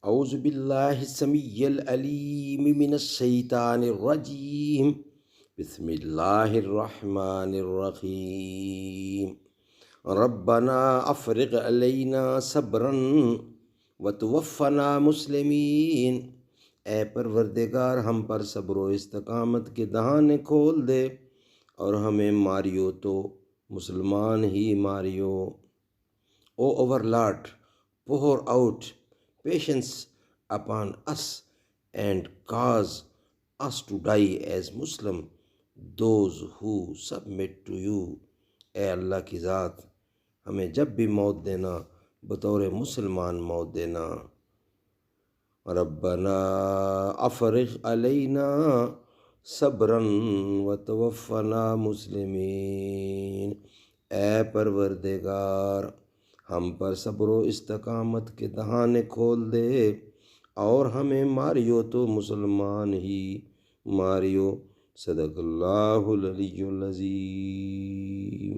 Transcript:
اعوذ باللہ السمیع العلیم من الشیطان الرجیم، بسم اللہ الرحمن الرحیم۔ ربنا افرغ علینا صبرا وتوفنا مسلمین، اے پروردگار ہم پر صبر و استقامت کے دہانے کھول دے اور ہمیں ماریو تو مسلمان ہی ماریو۔ O our Lord, pour out patience upon us and cause us to die as Muslim, those who submit to you۔ اے اللہ کی ذات، ہمیں جب بھی موت دینا بطور مسلمان موت دینا۔ ربنا افرغ علینا صبرا وتوفنا مسلمین، اے پروردگار ہم پر صبر و استقامت کے دہانے کھول دے اور ہمیں ماریو تو مسلمان ہی ماریو۔ صدق اللہ العلی العظیم۔